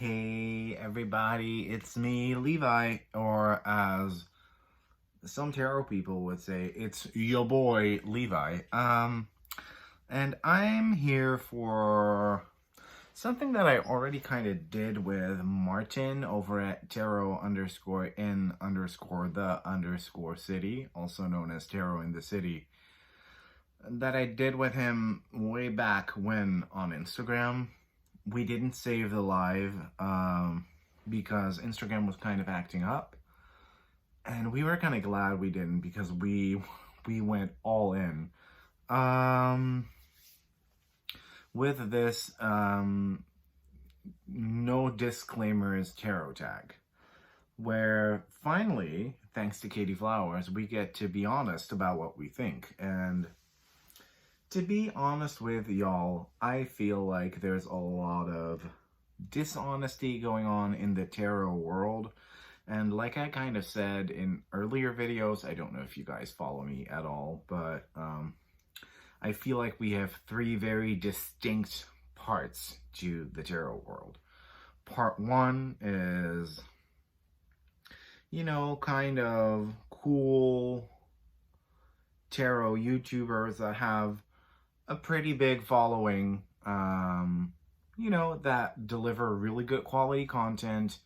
Hey everybody, it's me, Levi, or as some tarot people would say, it's your boy, Levi. And I'm here for something that I already kind of did with Martin over at tarot underscore in underscore the underscore city, also known as Tarot in the City, that I did with him way back when on Instagram. We didn't save the live because Instagram was kind of acting up, and we were kind of glad we didn't because we went all in with this no disclaimers tarot tag, where finally, thanks to Katey Flowers, we get to be honest about what we think. And to be honest with y'all, I feel like there's a lot of dishonesty going on in the tarot world. And like I kind of said in earlier videos, I don't know if you guys follow me at all, but I feel like we have three very distinct parts to the tarot world. Part one is, kind of cool tarot YouTubers that have a pretty big following, that deliver really good quality content,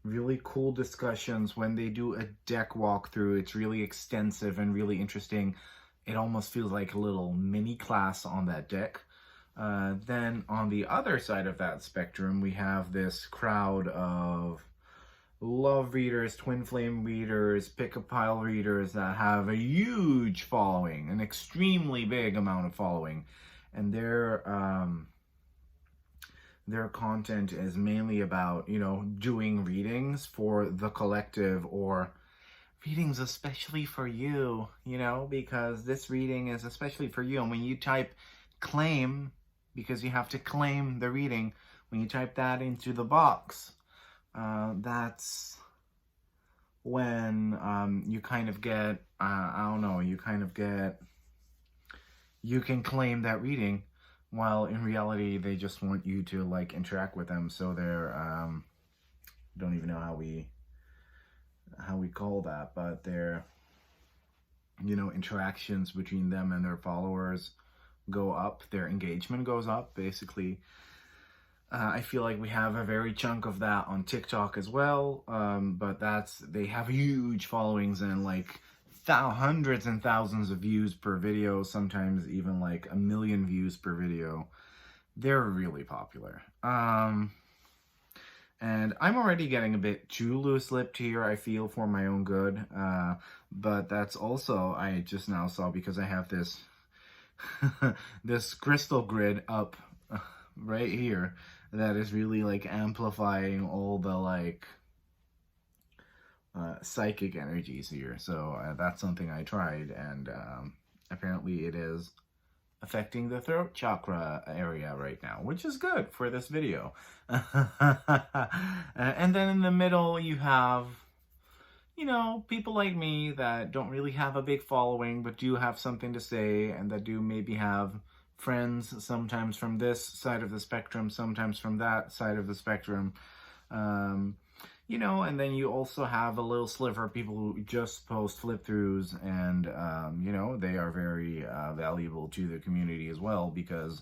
really cool discussions. When they do a deck walkthrough, it's really extensive and really interesting. It almost feels like a little mini class on that deck. Then on the other side of that spectrum, we have this crowd of love readers, twin flame readers, pick-a-pile readers that have a huge following, an extremely big amount of following, and their content is mainly about, doing readings for the collective, or readings especially for you, because this reading is especially for you. And when you type claim, because you have to claim the reading, when you type that into the box, that's when you kind of get, you can claim that reading, while in reality they just want you to like interact with them. So they're don't even know how we call that, but their interactions between them and their followers go up, their engagement goes up, basically. I feel like we have a very chunk of that on TikTok as well, but they have huge followings and like hundreds and thousands of views per video, sometimes even like 1 million views per video. They're really popular. And I'm already getting a bit too loose-lipped here, I feel, for my own good. But that's also, I just now saw, because I have this this crystal grid up right here that is really like amplifying all the like psychic energies here. So that's something I tried, and apparently it is affecting the throat chakra area right now, which is good for this video. And then in the middle you have, people like me that don't really have a big following, but do have something to say, and that do maybe have friends, sometimes from this side of the spectrum, sometimes from that side of the spectrum. And then you also have a little sliver of people who just post flip-throughs, and, they are very valuable to the community as well, because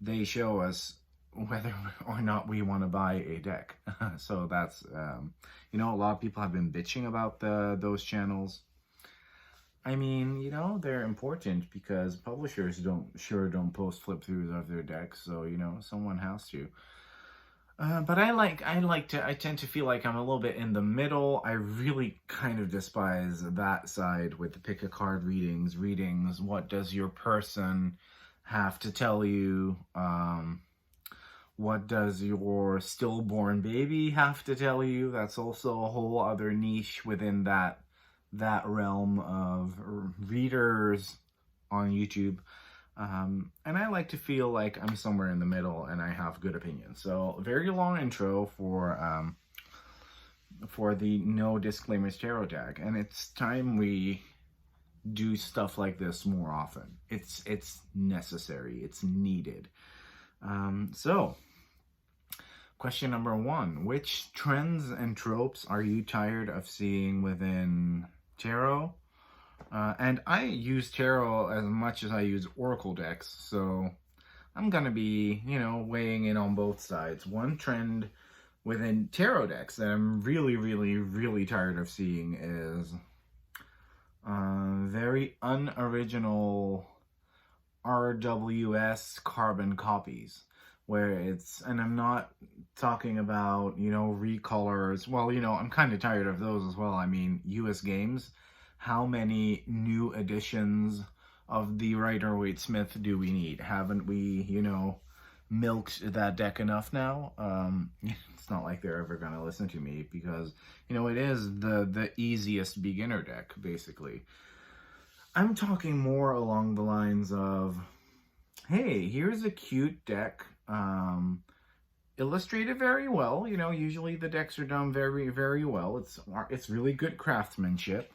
they show us whether or not we want to buy a deck. So that's, a lot of people have been bitching about those channels. I mean, they're important because publishers don't post flip-throughs of their decks, so, someone has to. But I tend to feel like I'm a little bit in the middle. I really kind of despise that side with the pick a card readings. What does your person have to tell you? What does your stillborn baby have to tell you? That's also a whole other niche within that realm of readers on YouTube. And I like to feel like I'm somewhere in the middle and I have good opinions. So very long intro for the no disclaimers tarot tag, and it's time we do stuff like this more often. It's necessary, it's needed. So Question number one, which trends and tropes are you tired of seeing within tarot? And I use tarot as much as I use oracle decks, so I'm going to be, weighing in on both sides. One trend within tarot decks that I'm really, really, really tired of seeing is very unoriginal RWS carbon copies, where and I'm not talking about, recolors. Well, I'm kind of tired of those as well. I mean, US Games, how many new editions of the Rider-Waite-Smith do we need? Haven't we, milked that deck enough now? It's not like they're ever going to listen to me because, it is the easiest beginner deck, basically. I'm talking more along the lines of, hey, here's a cute deck, illustrated very well. Usually the decks are done very, very well. It's really good craftsmanship.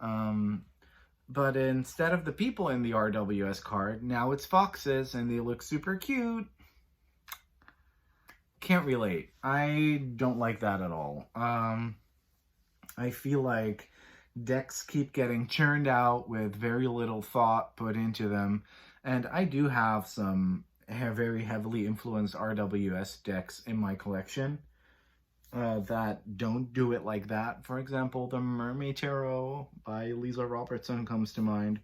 But instead of the people in the RWS card, now it's foxes and they look super cute. Can't relate. I don't like that at all. I feel like decks keep getting churned out with very little thought put into them. And I do have some very heavily influenced RWS decks in my collection that don't do it like that. For example, the Mermaid Tarot by Lisa Robertson comes to mind.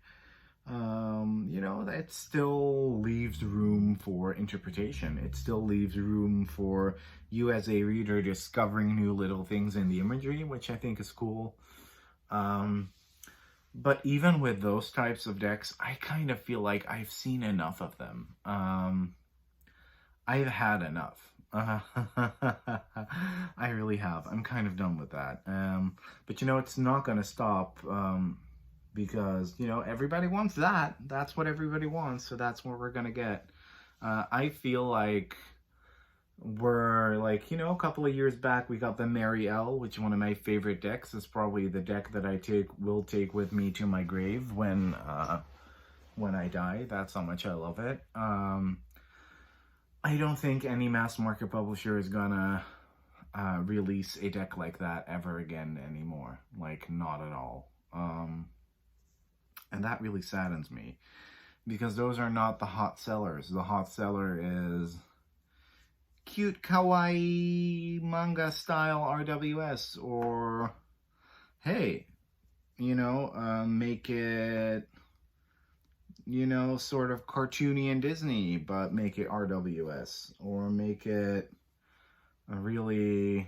That still leaves room for interpretation. It still leaves room for you as a reader discovering new little things in the imagery, which I think is cool. But even with those types of decks, I kind of feel like I've seen enough of them. I've had enough. I really have. I'm kind of done with that. But it's not going to stop because, everybody wants that. That's what everybody wants, so that's what we're going to get. I feel like we're a couple of years back, we got the Mary L, which is one of my favorite decks. It's probably the deck that I will take with me to my grave when I die. That's how much I love it. I don't think any mass market publisher is gonna release a deck like that ever again anymore. Not at all. And that really saddens me because those are not the hot sellers. The hot seller is cute kawaii manga style RWS, or hey, make it sort of cartoony and Disney, but make it RWS, or make it a really,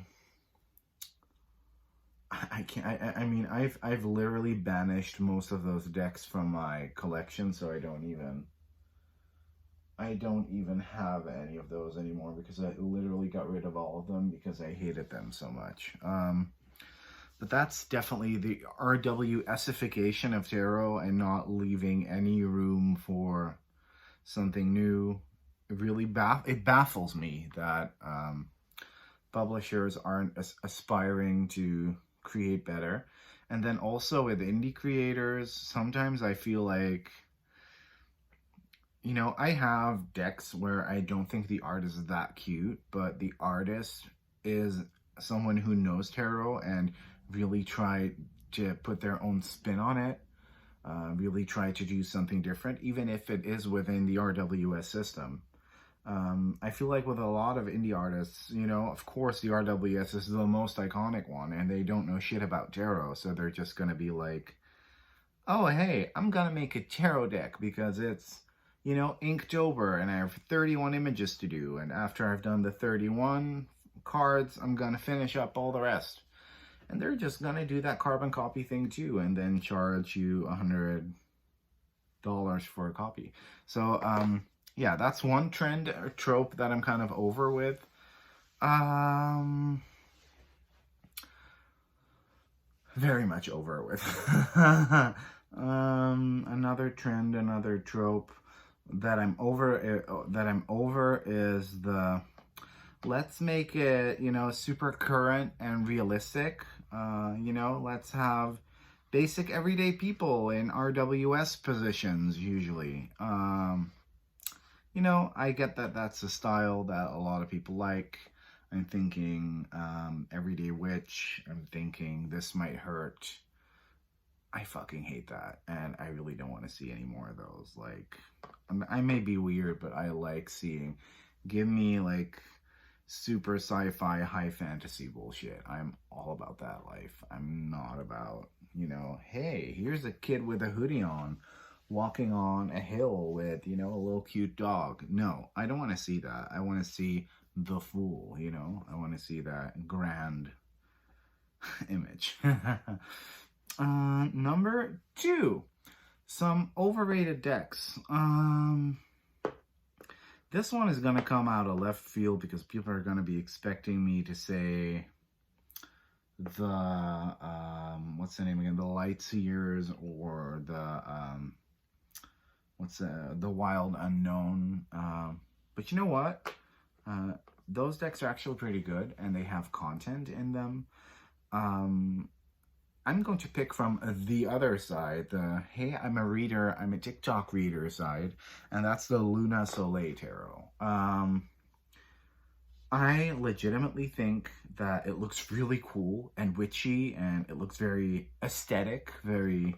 I mean, I've literally banished most of those decks from my collection, so I don't even have any of those anymore because I literally got rid of all of them because I hated them so much. But that's definitely the RWSification of tarot and not leaving any room for something new. It baffles me that publishers aren't aspiring to create better. And then also with indie creators, sometimes I feel like, I have decks where I don't think the art is that cute, but the artist is someone who knows tarot and really try to put their own spin on it, really try to do something different, even if it is within the RWS system. I feel like with a lot of indie artists, of course the RWS is the most iconic one, and they don't know shit about tarot, so they're just going to be like, oh, hey, I'm going to make a tarot deck because it's, Inktober, and I have 31 images to do, and after I've done the 31 cards, I'm going to finish up all the rest. And they're just going to do that carbon copy thing too, and then charge you $100 for a copy. So, yeah, that's one trend or trope that I'm kind of over with. Very much over with. Another trend, another trope that I'm over is the let's make it, super current and realistic. Let's have basic everyday people in RWS positions usually. I get that that's a style that a lot of people like. I'm thinking Everyday Witch. I'm thinking This Might Hurt. I fucking hate that, and I really don't want to see any more of those. Like, I may be weird, but I like seeing, give me like super sci-fi high fantasy bullshit. I'm all about that life. I'm not about, hey, here's a kid with a hoodie on walking on a hill with, a little cute dog. No, I don't want to see that. I want to see the fool, I want to see that grand image. Number 2, some overrated decks. This one is going to come out of left field because people are going to be expecting me to say the, what's the name again? The Lightseers, or the, the Wild Unknown. But you know what? Those decks are actually pretty good, and they have content in them. I'm going to pick from the other side, the, hey, I'm a reader, I'm a TikTok reader side, and that's the Luna Soleil Tarot. I legitimately think that it looks really cool and witchy, and it looks very aesthetic, very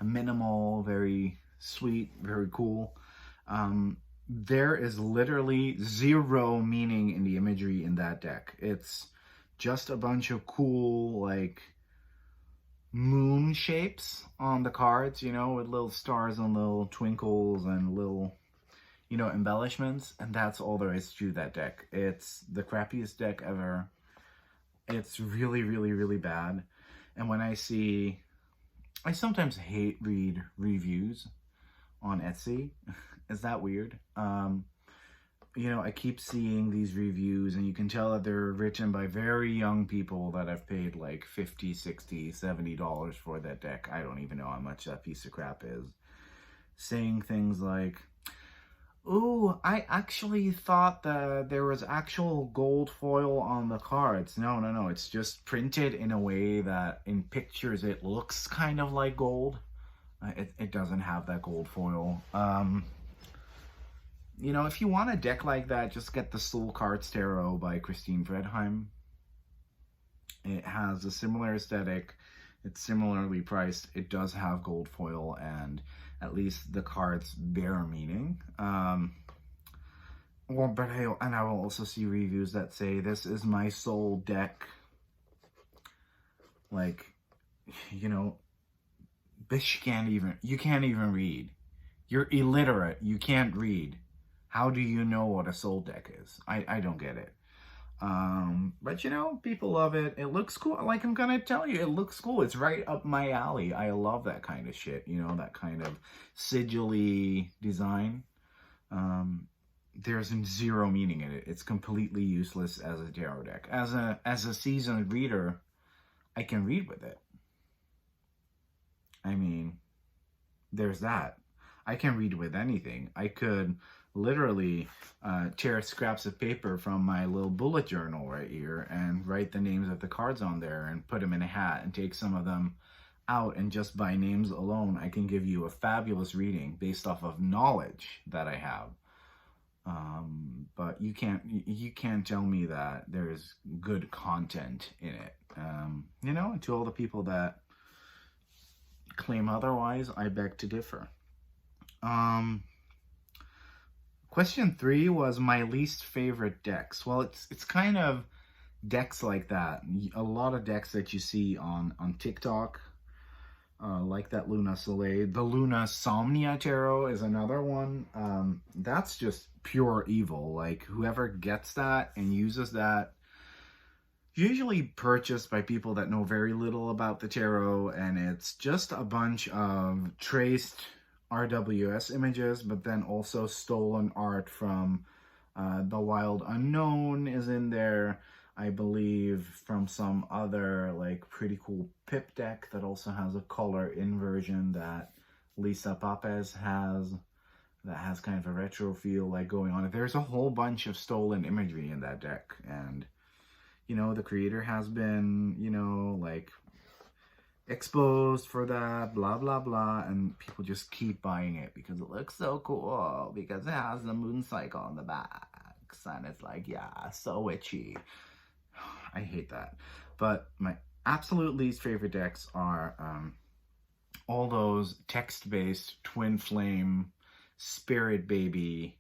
minimal, very sweet, very cool. There is literally zero meaning in the imagery in that deck. It's just a bunch of cool, like, moon shapes on the cards, with little stars and little twinkles and little, embellishments, and that's all there is to that deck. It's the crappiest deck ever. It's really, really, really bad. And when I sometimes hate read reviews on Etsy. Is that weird? I keep seeing these reviews, and you can tell that they're written by very young people that have paid like $50, $60, $70 for that deck. I don't even know how much that piece of crap is. Saying things like, ooh, I actually thought that there was actual gold foil on the cards. No. It's just printed in a way that in pictures it looks kind of like gold. It doesn't have that gold foil. If you want a deck like that, just get the Soul Cards Tarot by Christine Fredheim. It has a similar aesthetic. It's similarly priced. It does have gold foil, and at least the cards bear meaning. I will also see reviews that say, this is my soul deck. Like, bitch, you can't even read. You're illiterate. You can't read. How do you know what a soul deck is? I don't get it. But people love it. It looks cool. Like, I'm gonna tell you, it looks cool. It's right up my alley. I love that kind of shit. That kind of sigil-y design. There's zero meaning in it. It's completely useless as a tarot deck. As a seasoned reader, I can read with it. I mean, there's that. I can read with anything. I could literally tear scraps of paper from my little bullet journal right here and write the names of the cards on there and put them in a hat and take some of them out, and just by names alone I can give you a fabulous reading based off of knowledge that I have. But you can't tell me that there's good content in it. And to all the people that claim otherwise, I beg to differ. Question 3 was my least favorite decks. Well, it's kind of decks like that. A lot of decks that you see on TikTok, like that Luna Soleil. The Luna Somnia Tarot is another one. That's just pure evil. Like, whoever gets that and uses that, usually purchased by people that know very little about the tarot, and it's just a bunch of traced RWS images, but then also stolen art from the Wild Unknown is in there, I believe, from some other like pretty cool Pip deck that also has a color inversion that Lisa Papez has, that has kind of a retro feel like going on. There's a whole bunch of stolen imagery in that deck, and the creator has been, like, exposed for that, blah, blah, blah, and people just keep buying it because it looks so cool, because it has the moon cycle on the back. decks, and it's like, yeah, so witchy. I hate that. But my absolute least favorite decks are all those text-based Twin Flame, Spirit Baby,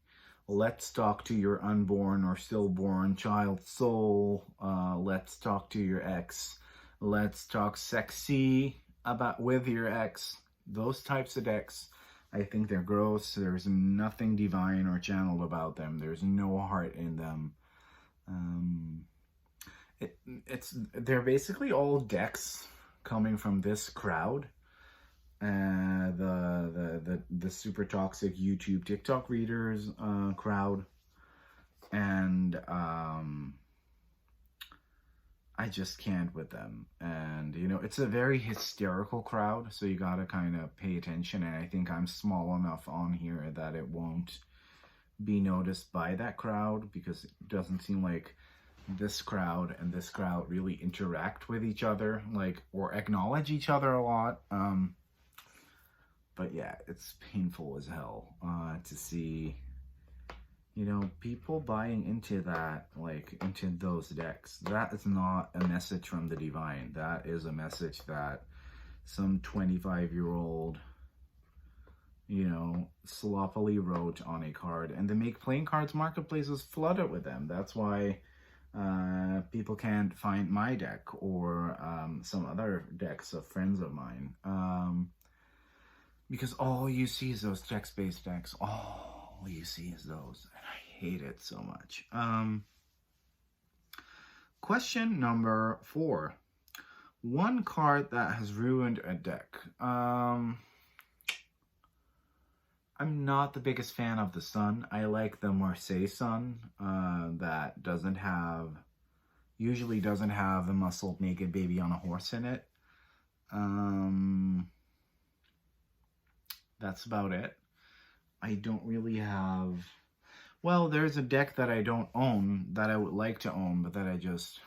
Let's Talk to Your Unborn or Stillborn Child Soul, Let's Talk to Your Ex, Let's Talk Sexy about with your ex. Those types of decks, I think they're gross. There's nothing divine or channeled about them. There's no heart in them. They're basically all decks coming from this crowd, the super toxic YouTube TikTok readers crowd, and I just can't with them. And you know, it's a very hysterical crowd, so you gotta kind of pay attention. And I think I'm small enough on here that it won't be noticed by that crowd, because it doesn't seem like this crowd and this crowd really interact with each other, like, or acknowledge each other a lot. But yeah, it's painful as hell to see, you know, people buying into that, like, into those decks. That is not a message from the divine. That is a message that some 25-year-old, you know, sloppily wrote on a card. And the Make Playing Cards marketplace is flooded with them. That's why people can't find my deck or some other decks of friends of mine. Because all you see is those text-based decks. All you see is those. And I hate it so much. Question number 4. One card that has ruined a deck. I'm not the biggest fan of the Sun. I like the Marseille Sun that usually doesn't have the muscled naked baby on a horse in it. That's about it. I don't really have... Well, there's a deck that I don't own that I would like to own, but that I just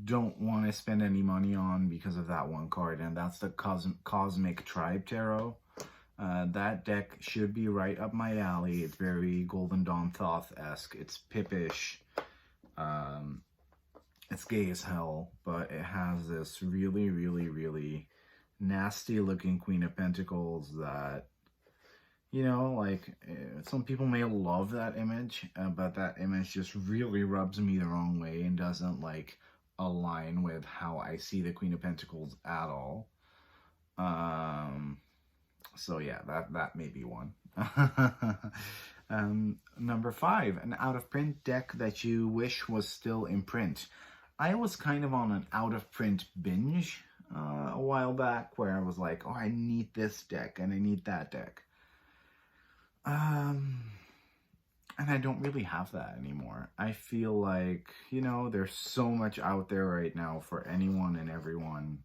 don't want to spend any money on because of that one card, and that's the Cosmic Tribe Tarot. That deck should be right up my alley. It's very Golden Dawn Thoth-esque. It's pippish. It's gay as hell, but it has this really, really, really nasty looking Queen of Pentacles that, you know, like, some people may love that image, but that image just really rubs me the wrong way and doesn't, like, align with how I see the Queen of Pentacles at all. So yeah, that may be one. Number 5, an out-of-print deck that you wish was still in print. I was kind of on an out-of-print binge a while back, where I was like, oh, I need this deck and I need that deck. And I don't really have that anymore. I feel like, you know, there's so much out there right now for anyone and everyone.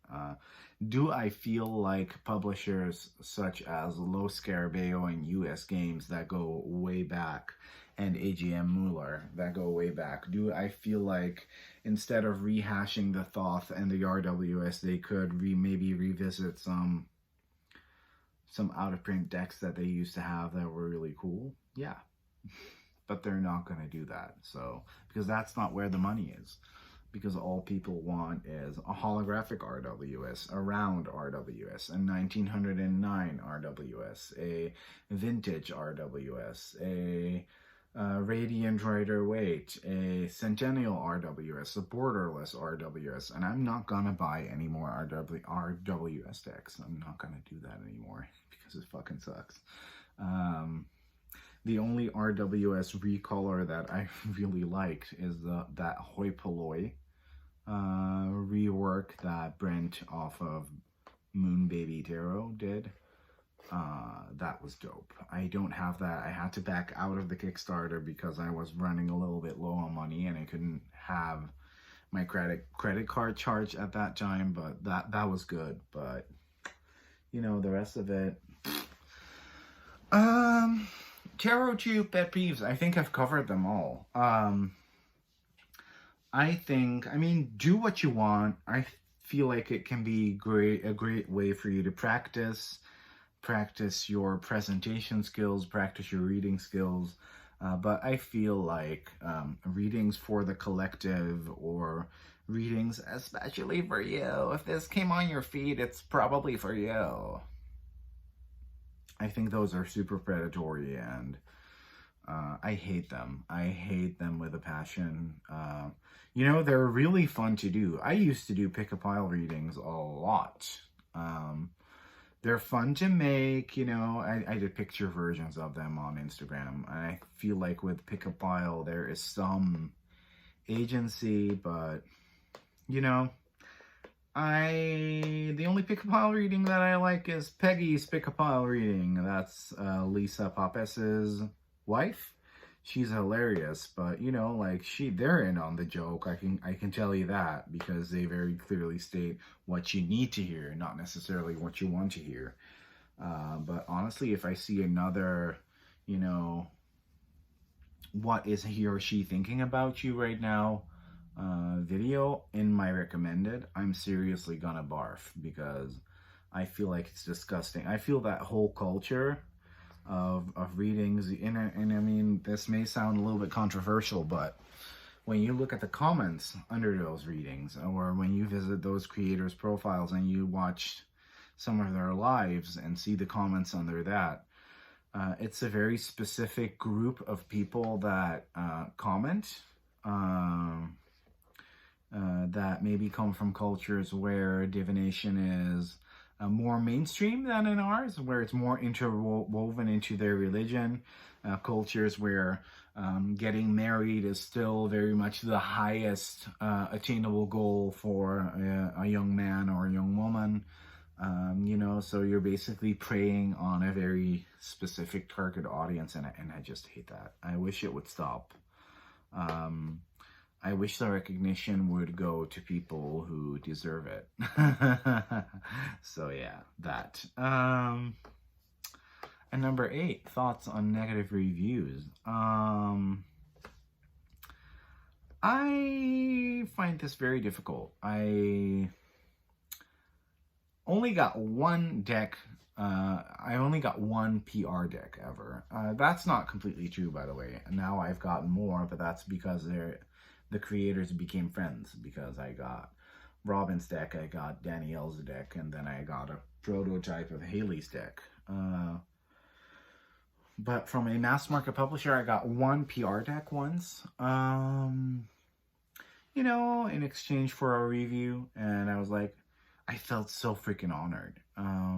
Do I feel like publishers such as Los Scarabeo and US Games that go way back, and AGM Mueller that go way back, do I feel like instead of rehashing the Thoth and the RWS, they could maybe revisit some out-of-print decks that they used to have that were really cool? Yeah. But they're not going to do that. So, because that's not where the money is. Because all people want is a holographic RWS, a round RWS, a 1909 RWS, a vintage RWS, a Radiant Rider-Waite, a Centennial RWS, a borderless RWS, and I'm not gonna buy any more RWS decks. I'm not gonna do that anymore because it fucking sucks. The only RWS recolor that I really liked is that Hoi Polloi rework that Brent off of Moon Baby Tarot did. That was dope. I don't have that. I had to back out of the Kickstarter because I was running a little bit low on money and I couldn't have my credit card charged at that time, but that was good. But you know, the rest of it, Tarot Tube pet peeves, I think I've covered them all. I mean, do what you want. I feel like it can be a great way for you to practice your presentation skills, practice your reading skills. But I feel like readings for the collective, or readings especially for you, if this came on your feed, it's probably for you. I think those are super predatory, and I hate them. I hate them with a passion. They're really fun to do. I used to do pick-a-pile readings a lot. They're fun to make, I did picture versions of them on Instagram. And I feel like with pick-a-pile, there is some agency, but, the only pick-a-pile reading that I like is Peggy's pick-a-pile reading. That's Lisa Papes's wife. She's hilarious, but they're in on the joke. I can tell you that, because they very clearly state what you need to hear, not necessarily what you want to hear. But honestly, if I see another, what is he or she thinking about you right now video in my recommended, I'm seriously gonna barf, because I feel like it's disgusting. I feel that whole culture of readings, and I mean, this may sound a little bit controversial, but when you look at the comments under those readings, or when you visit those creators' profiles and you watch some of their lives and see the comments under that, it's a very specific group of people that comment, that maybe come from cultures where divination is more mainstream than in ours, where it's more interwoven into their religion, cultures where getting married is still very much the highest attainable goal for a young man or a young woman. So you're basically preying on a very specific target audience, and I just hate that. I wish it would stop. I wish the recognition would go to people who deserve it. So yeah, that. And number 8, thoughts on negative reviews. I find this very difficult. I only got one deck. I only got one PR deck ever. That's not completely true, by the way. Now I've gotten more, but that's because the creators became friends, because I got Robin's deck, I got Danielle's deck, and then I got a prototype of Haley's deck. But from a mass market publisher, I got one PR deck once, in exchange for a review, and I was like, I felt so freaking honored. I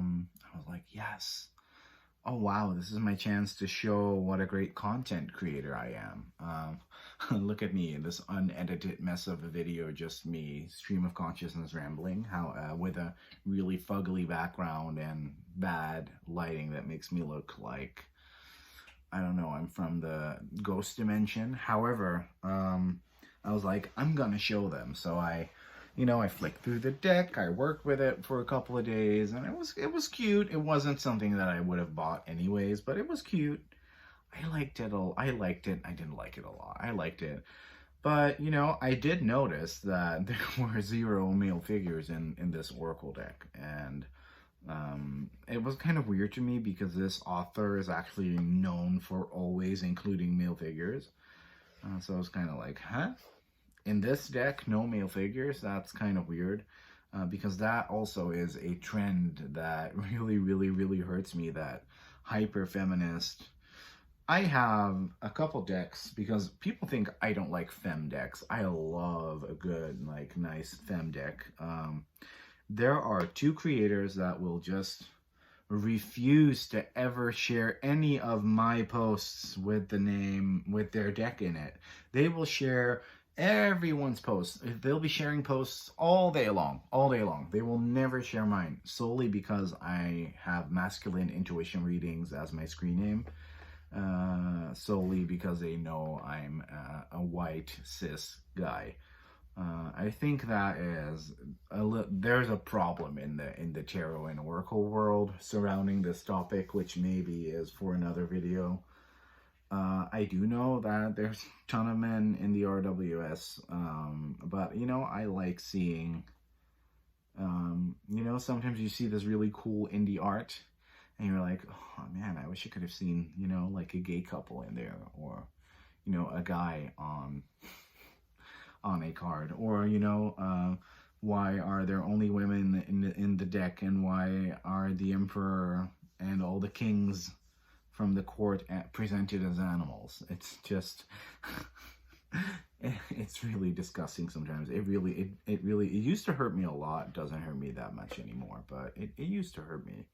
was like, yes. Oh wow, this is my chance to show what a great content creator I am. Look at me, this unedited mess of a video, just me, stream of consciousness rambling, with a really fugly background and bad lighting that makes me look like, I don't know, I'm from the ghost dimension. However, I was like, I'm gonna show them. So I flicked through the deck, I worked with it for a couple of days, and it was cute. It wasn't something that I would have bought anyways, but it was cute. I liked it. I didn't like it a lot. I liked it. But, I did notice that there were 0 male figures in this Oracle deck. And it was kind of weird to me, because this author is actually known for always including male figures. So I was kind of like, huh? In this deck, no male figures? That's kind of weird. Because that also is a trend that really, really, really hurts me, that hyper-feminist. I have a couple decks, because people think I don't like femme decks. I love a good, nice femme deck. There are 2 creators that will just refuse to ever share any of my posts with their deck in it. They will share everyone's posts. They'll be sharing posts all day long. They will never share mine, solely because I have masculine intuition readings as my screen name. Solely because they know I'm a white cis guy. I think that is there's a problem in the tarot and oracle world surrounding this topic, which maybe is for another video. I do know that there's a ton of men in the RWS, but I like seeing, sometimes you see this really cool indie art, and you're like, oh man, I wish I could have seen, like a gay couple in there, or you know, a guy on a card, or why are there only women in the deck, and why are the emperor and all the kings from the court presented as animals? It's just it's really disgusting sometimes. It really it used to hurt me a lot. It doesn't hurt me that much anymore, but it used to hurt me.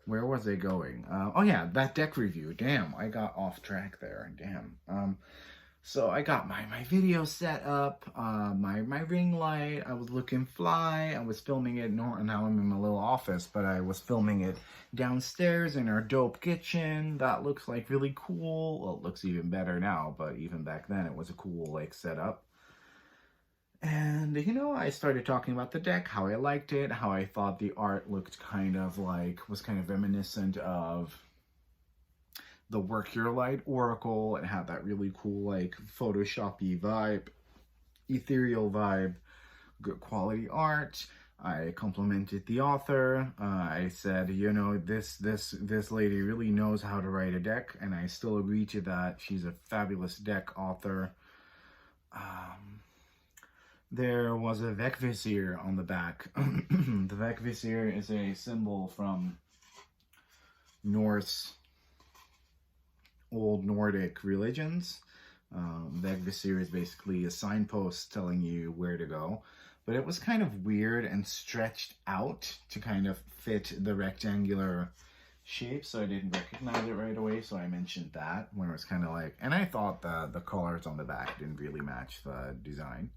Where was I going? Oh yeah, that deck review. Damn, I got off track there. Damn. So I got my video set up, my ring light. I was looking fly. I was filming it. Now I'm in my little office, but I was filming it downstairs in our dope kitchen. That looks like really cool. Well, it looks even better now, but even back then it was a cool like setup. And, you know, I started talking about the deck, how I liked it, how I thought the art looked kind of like, was kind of reminiscent of the Work Your Light Oracle. It had that really cool, like, Photoshop-y vibe, ethereal vibe, good quality art. I complimented the author. I said, you know, this lady really knows how to write a deck, and I still agree to that. She's a fabulous deck author. There was a Vecvisir on the back. The Vecvisir is a symbol from Norse, old Nordic religions. Vecvisir is basically a signpost telling you where to go. But it was kind of weird and stretched out to kind of fit the rectangular shape, so I didn't recognize it right away, so I mentioned that, where it was kind of like, and I thought the colors on the back didn't really match the design.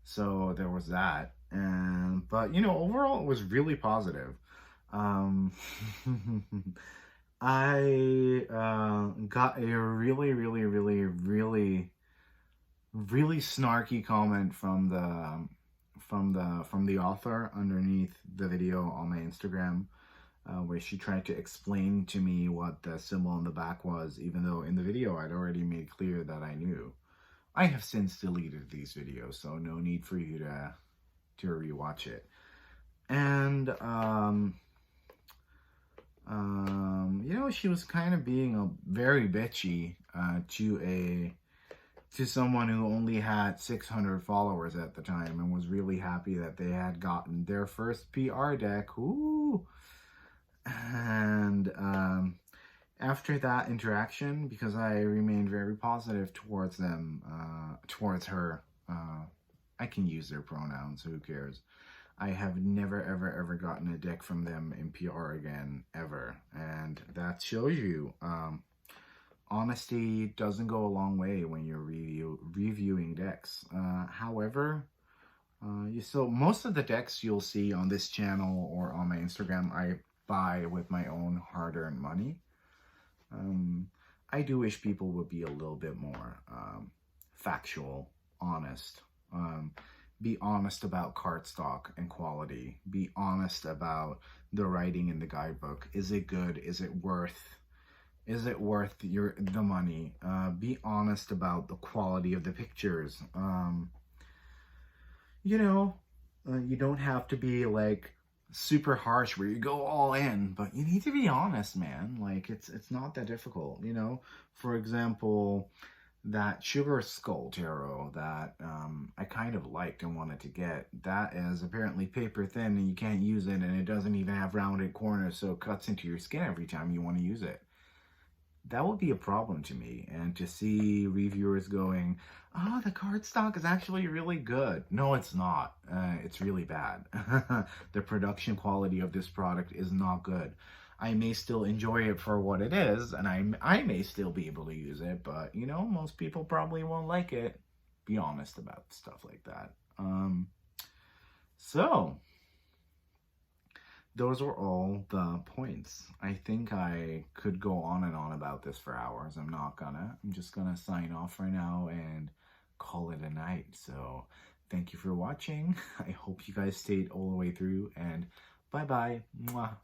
So there was that, but you know, overall it was really positive. I got a really snarky comment from the author underneath the video on my Instagram, where she tried to explain to me what the symbol on the back was, even though in the video I'd already made clear that I knew. I have since deleted these videos, so no need for you to rewatch it. And, you know, she was kind of being very bitchy to someone who only had 600 followers at the time and was really happy that they had gotten their first PR deck. Ooh. And, after that interaction, because I remained very positive towards them, towards her, I can use their pronouns, who cares? I have never, ever gotten a deck from them in PR again, ever. And that shows you, honesty doesn't go a long way when you're reviewing decks. However, most of the decks you'll see on this channel or on my Instagram, I buy with my own hard-earned money. I do wish people would be a little bit more factual, honest. Be honest about cardstock and quality. Be honest about the writing in the guidebook. Is it good? Is it worth the money? Be honest about the quality of the pictures. You know, you don't have to be like super harsh where you go all in, but you need to be honest, man. Like, it's not that difficult, you know. For example, that Sugar Skull tarot that I kind of liked and wanted to get, that is apparently paper thin and you can't use it, and it doesn't even have rounded corners, so it cuts into your skin every time you want to use it. That would be a problem to me. And to see reviewers going, oh, the cardstock is actually really good. No, it's not. It's really bad. The production quality of this product is not good. I may still enjoy it for what it is, and I may still be able to use it, but, you know, most people probably won't like it. Be honest about stuff like that. So those were all the points. I think I could go on and on about this for hours. I'm not gonna. I'm just gonna sign off for now and call it a night. So thank you for watching. I hope you guys stayed all the way through, and bye-bye. Mwah.